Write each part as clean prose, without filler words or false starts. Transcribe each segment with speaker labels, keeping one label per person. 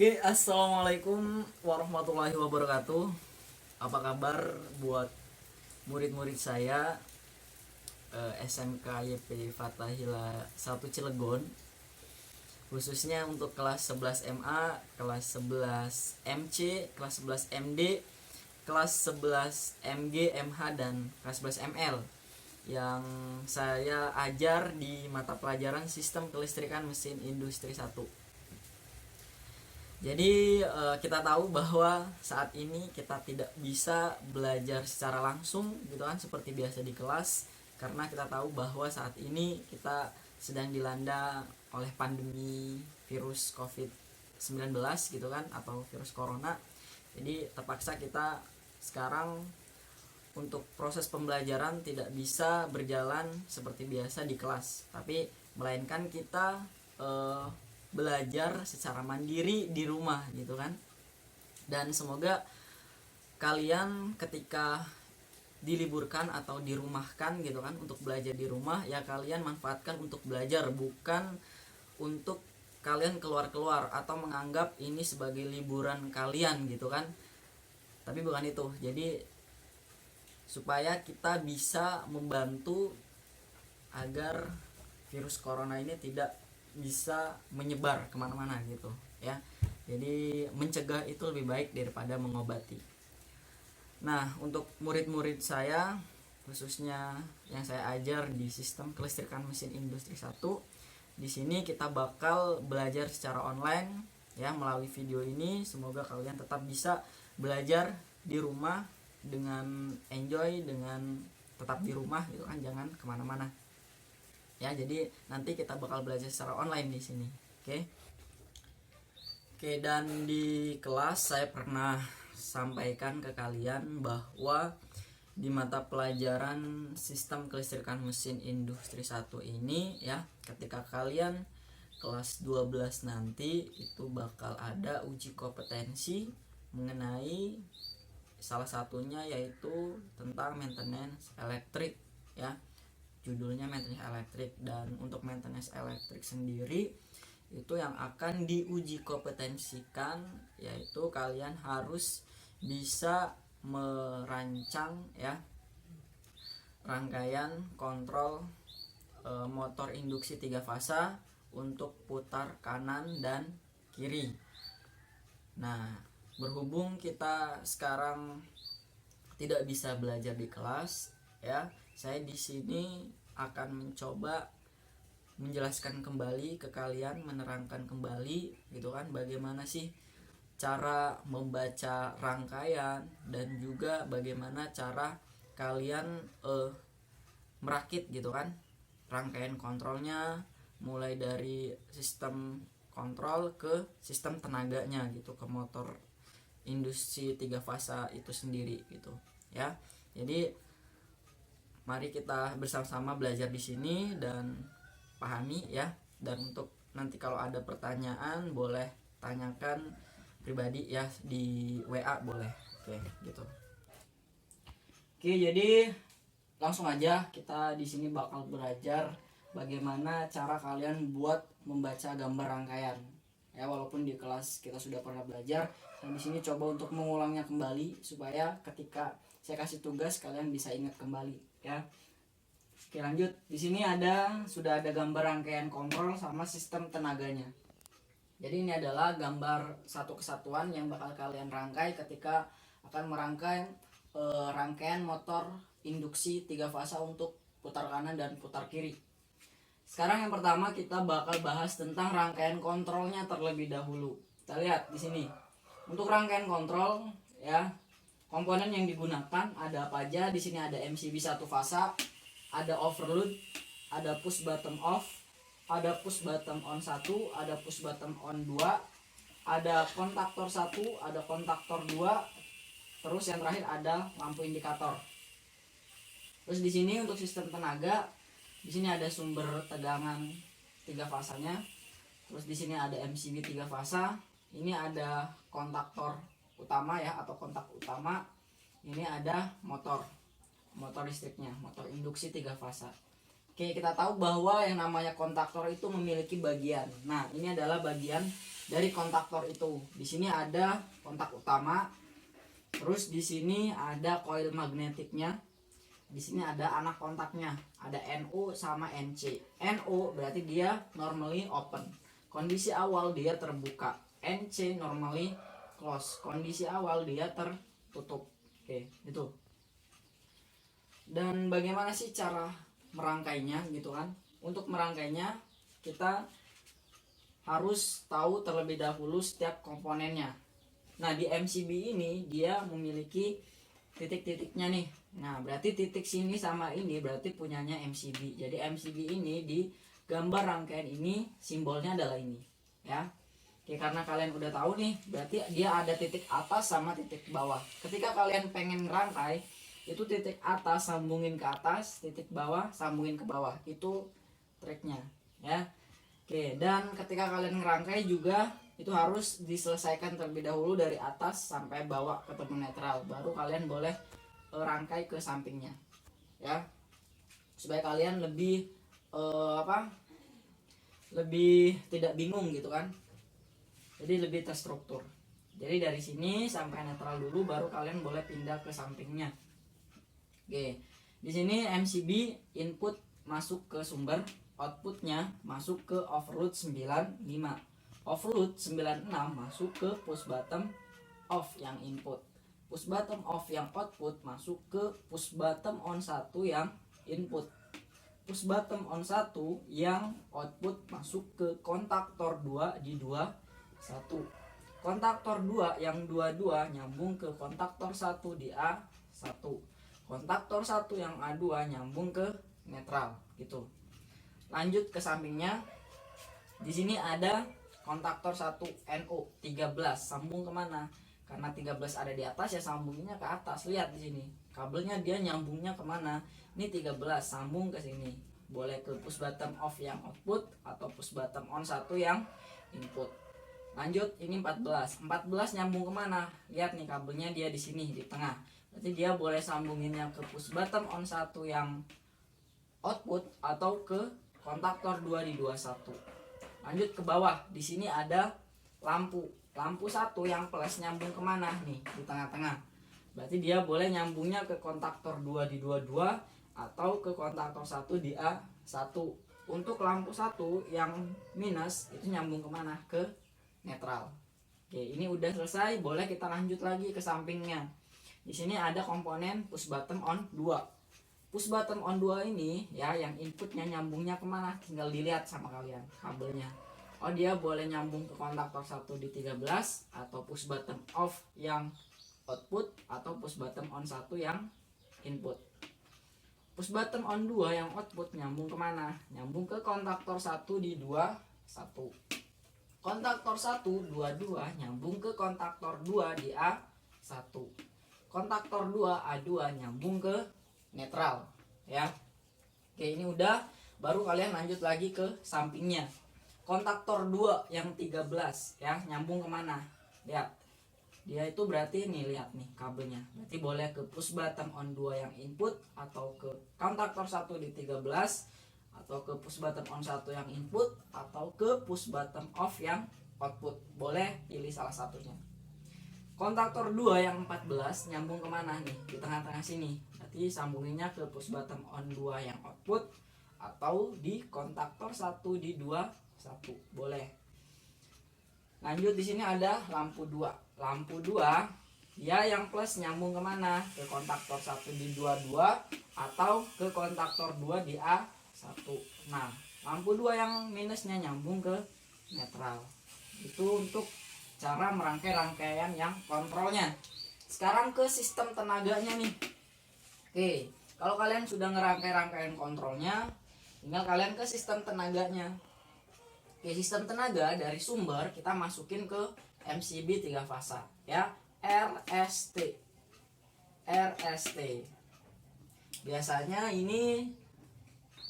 Speaker 1: Oke, assalamualaikum warahmatullahi wabarakatuh. Apa kabar buat murid-murid saya SMK YP Fathahila 1 Cilegon, khususnya untuk kelas 11 MA, kelas 11 MC, kelas 11 MD, kelas 11 MG, MH, dan kelas 11 ML yang saya ajar di mata pelajaran Sistem Kelistrikan Mesin Industri 1. Jadi kita tahu bahwa saat ini kita tidak bisa belajar secara langsung gitu kan seperti biasa di kelas, karena kita tahu bahwa saat ini kita sedang dilanda oleh pandemi virus COVID-19 gitu kan, atau virus corona. Jadi terpaksa kita sekarang untuk proses pembelajaran tidak bisa berjalan seperti biasa di kelas, tapi melainkan kita belajar secara mandiri di rumah gitu kan. Dan semoga kalian ketika diliburkan atau dirumahkan gitu kan untuk belajar di rumah, ya kalian manfaatkan untuk belajar, bukan untuk kalian keluar-keluar atau menganggap ini sebagai liburan kalian gitu kan. Tapi bukan itu. Jadi supaya kita bisa membantu agar virus corona ini tidak bisa menyebar kemana-mana gitu ya. Jadi mencegah itu lebih baik daripada mengobati. Nah, untuk murid-murid saya khususnya yang saya ajar di Sistem Kelistrikan Mesin Industri 1, di sini kita bakal belajar secara online ya melalui video ini. Semoga kalian tetap bisa belajar di rumah dengan enjoy, dengan tetap di rumah gitu kan, jangan kemana-mana ya. Jadi nanti kita bakal belajar secara online di sini. Oke, dan di kelas saya pernah sampaikan ke kalian bahwa di mata pelajaran Sistem Kelistrikan Mesin Industri 1 ini ya, ketika kalian kelas 12 nanti itu bakal ada uji kompetensi mengenai salah satunya yaitu tentang maintenance elektrik ya. Judulnya maintenance elektrik, dan untuk maintenance elektrik sendiri itu yang akan diuji kompetensikan yaitu kalian harus bisa merancang ya rangkaian kontrol motor induksi 3 fasa untuk putar kanan dan kiri. Nah, berhubung kita sekarang tidak bisa belajar di kelas ya, saya di sini akan mencoba menjelaskan kembali ke kalian, menerangkan kembali gitu kan bagaimana sih cara membaca rangkaian, dan juga bagaimana cara kalian merakit gitu kan rangkaian kontrolnya, mulai dari sistem kontrol ke sistem tenaganya gitu, ke motor induksi 3 fasa itu sendiri gitu ya. Jadi mari kita bersama-sama belajar di sini dan pahami ya. Dan untuk nanti kalau ada pertanyaan boleh tanyakan pribadi ya, di WA boleh. Gitu. Jadi langsung aja kita di sini bakal belajar bagaimana cara kalian buat membaca gambar rangkaian. Ya, walaupun di kelas kita sudah pernah belajar, dan di sini coba untuk mengulangnya kembali supaya ketika saya kasih tugas kalian bisa ingat kembali ya. Oke, lanjut. Di sini sudah ada gambar rangkaian kontrol sama sistem tenaganya. Jadi ini adalah gambar satu kesatuan yang bakal kalian rangkai ketika akan merangkai rangkaian motor induksi 3 fasa untuk putar kanan dan putar kiri. Sekarang yang pertama kita bakal bahas tentang rangkaian kontrolnya terlebih dahulu. Kita lihat di sini. Untuk rangkaian kontrol ya, komponen yang digunakan ada apa aja? Di sini ada MCB 1 fasa, ada overload, ada push bottom off, ada push bottom on 1, ada push bottom on 2, ada kontaktor 1, ada kontaktor 2, terus yang terakhir ada lampu indikator. Terus di sini untuk sistem tenaga, di sini ada sumber tegangan 3 fasanya. Terus di sini ada MCB 3 fasa. Ini ada kontaktor utama ya, atau kontak utama. Ini ada motor listriknya, motor induksi 3 fasa. Oke, kita tahu bahwa yang namanya kontaktor itu memiliki bagian. Nah, ini adalah bagian dari kontaktor itu. Di sini ada kontak utama. Terus di sini ada koil magnetiknya. Di sini ada anak kontaknya. Ada NO sama NC. NO berarti dia normally open. Kondisi awal dia terbuka. NC normally close. Kondisi awal dia tertutup. Oke, itu. Dan bagaimana sih cara merangkainya gitu kan? Untuk merangkainya kita harus tahu terlebih dahulu setiap komponennya. Nah, di MCB ini dia memiliki titik-titiknya nih. Nah, berarti titik sini sama ini berarti punyanya MCB. Jadi MCB ini di gambar rangkaian ini simbolnya adalah ini ya. Oke, karena kalian udah tahu nih, berarti dia ada titik atas sama titik bawah. Ketika kalian pengen ngerangkai, itu titik atas sambungin ke atas, titik bawah sambungin ke bawah. Itu triknya ya. Oke, dan ketika kalian ngerangkai juga itu harus diselesaikan terlebih dahulu dari atas sampai bawah ketemu netral, baru kalian boleh rangkai ke sampingnya ya, supaya kalian lebih lebih tidak bingung gitu kan, jadi lebih terstruktur. Jadi dari sini sampai netral dulu, baru kalian boleh pindah ke sampingnya. Oke, di sini MCB input masuk ke sumber, outputnya masuk ke overload 95, overload 96 masuk ke push bottom off yang input, push bottom off yang output masuk ke push bottom on 1 yang input, push bottom on 1 yang output masuk ke kontaktor 2 di 21, kontaktor 2 yang 22 nyambung ke kontaktor 1 di A1, kontaktor 1 yang A2 nyambung ke netral gitu. Lanjut ke sampingnya. Di sini ada kontaktor 1 NO 13 sambung kemana? Karena 13 ada di atas ya sambungnya ke atas. Lihat di sini. Kabelnya dia nyambungnya kemana? Ini 13 sambung ke sini. Boleh ke push bottom off yang output atau push bottom on 1 yang input. Lanjut, ini 14 nyambung kemana? Lihat nih, kabelnya dia di sini di tengah. Berarti dia boleh sambunginnya ke push bottom on 1 yang output atau ke kontaktor 2 di 21. Lanjut ke bawah, di sini ada lampu 1 yang plus nyambung kemana nih, di tengah-tengah. Berarti dia boleh nyambungnya ke kontaktor 2 di 22 atau ke kontaktor 1 di A1. Untuk lampu 1 yang minus itu nyambung kemana? Ke netral. Oke, ini udah selesai, boleh kita lanjut lagi ke sampingnya. Di sini ada komponen push bottom on 2. Push bottom on 2 ini ya, yang inputnya nyambungnya kemana? Tinggal dilihat sama kalian kabelnya. Oh, dia boleh nyambung ke kontaktor 1 di 13 atau push bottom off yang output atau push bottom on 1 yang input. Push bottom on 2 yang output nyambung kemana? Nyambung ke kontaktor 1 di 21. Kontaktor 1 22 nyambung ke kontaktor 2 di A1. Kontaktor 2 A2 nyambung ke netral ya. Oke, ini udah, baru kalian lanjut lagi ke sampingnya. Kontaktor 2 yang 13 ya, nyambung kemana? Lihat, dia itu berarti nih, lihat nih kabelnya, berarti boleh ke push bottom on 2 yang input atau ke kontaktor 1 di 13 atau ke push bottom on 1 yang input atau ke push bottom off yang output. Boleh pilih salah satunya. Kontaktor 2 yang 14 nyambung kemana nih? Di tengah-tengah sini. Berarti sambunginnya ke push bottom on 2 yang output atau di kontaktor 1 di 21. Boleh. Lanjut, di sini ada lampu 2. Lampu 2 dia yang plus nyambung kemana? Ke kontaktor 1 di 22 atau ke kontaktor 2 di A1. Nah, lampu 2 yang minusnya nyambung ke netral. Itu untuk cara merangkai rangkaian yang kontrolnya. Sekarang ke sistem tenaganya nih. Oke, kalau kalian sudah ngerangkai rangkaian kontrolnya, tinggal kalian ke sistem tenaganya. Oke, sistem tenaga dari sumber kita masukin ke MCB 3 fasa ya, RST. Biasanya ini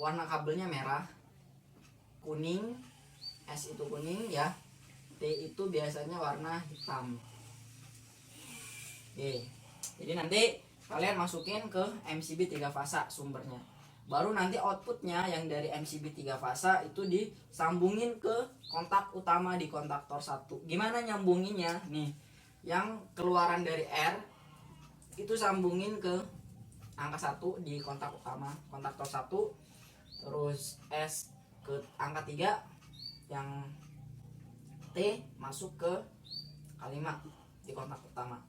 Speaker 1: warna kabelnya merah, kuning, S itu kuning ya, T itu biasanya warna hitam. Oke, jadi nanti kalian masukin ke MCB 3 fasa sumbernya, baru nanti outputnya yang dari MCB 3 fasa itu disambungin ke kontak utama di kontaktor 1. Gimana nyambunginnya nih, yang keluaran dari R itu sambungin ke angka 1 di kontak utama kontaktor 1, terus S ke angka 3, yang T masuk ke kalimat di kontak utama.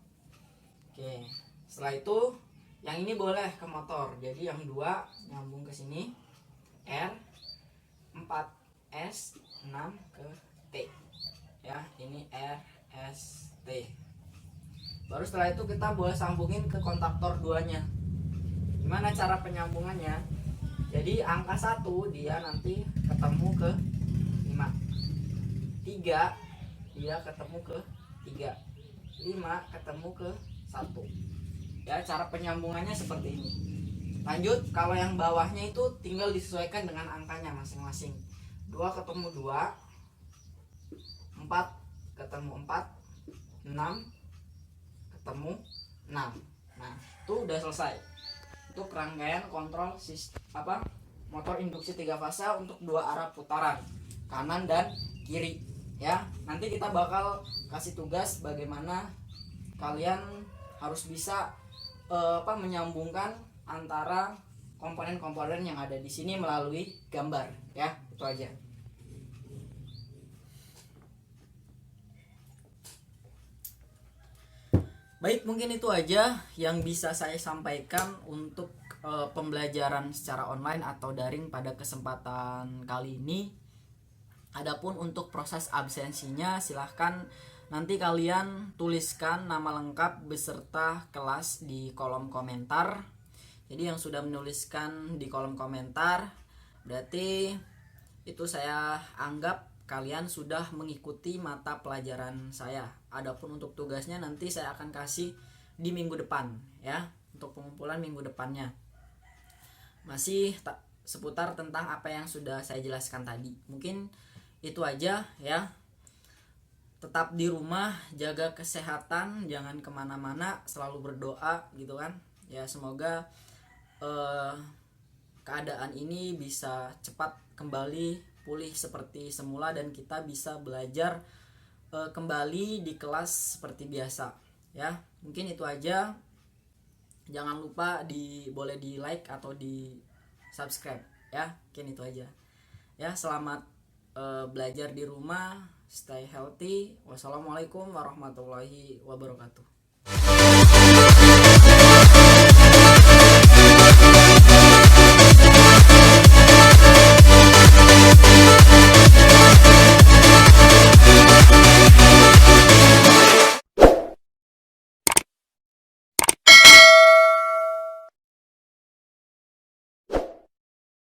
Speaker 1: Oke, setelah itu yang ini boleh ke motor, jadi yang 2 nyambung ke sini, R, 4 S, 6 ke T ya, ini R S T. Baru setelah itu kita boleh sambungin ke kontaktor 2 nya. Gimana cara penyambungannya? Jadi angka 1 dia nanti ketemu ke 5, 3 dia ketemu ke 3, 5 ketemu ke 1 ya. Cara penyambungannya seperti ini. Lanjut, kalau yang bawahnya itu tinggal disesuaikan dengan angkanya masing-masing. 2 ketemu 2, 4 ketemu 4, 6 ketemu 6. Nah, itu udah selesai. Itu rangkaian kontrol motor induksi 3 fasa untuk 2 arah putaran, kanan dan kiri ya. Nanti kita bakal kasih tugas bagaimana kalian harus bisa menyambungkan antara komponen-komponen yang ada di sini melalui gambar ya. Itu aja. Baik, mungkin itu aja yang bisa saya sampaikan untuk pembelajaran secara online atau daring pada kesempatan kali ini. Adapun untuk proses absensinya, silahkan nanti kalian tuliskan nama lengkap beserta kelas di kolom komentar. Jadi yang sudah menuliskan di kolom komentar, berarti itu saya anggap kalian sudah mengikuti mata pelajaran saya. Adapun untuk tugasnya nanti saya akan kasih di minggu depan ya, untuk pengumpulan minggu depannya. Masih seputar tentang apa yang sudah saya jelaskan tadi. Mungkin itu aja ya. Tetap di rumah, jaga kesehatan, jangan kemana-mana, selalu berdoa gitu kan ya. Semoga keadaan ini bisa cepat kembali pulih seperti semula dan kita bisa belajar kembali di kelas seperti biasa ya. Mungkin itu aja. Jangan lupa boleh di like atau di subscribe ya. Mungkin itu aja ya. Selamat belajar di rumah, stay healthy. Wassalamualaikum warahmatullahi wabarakatuh.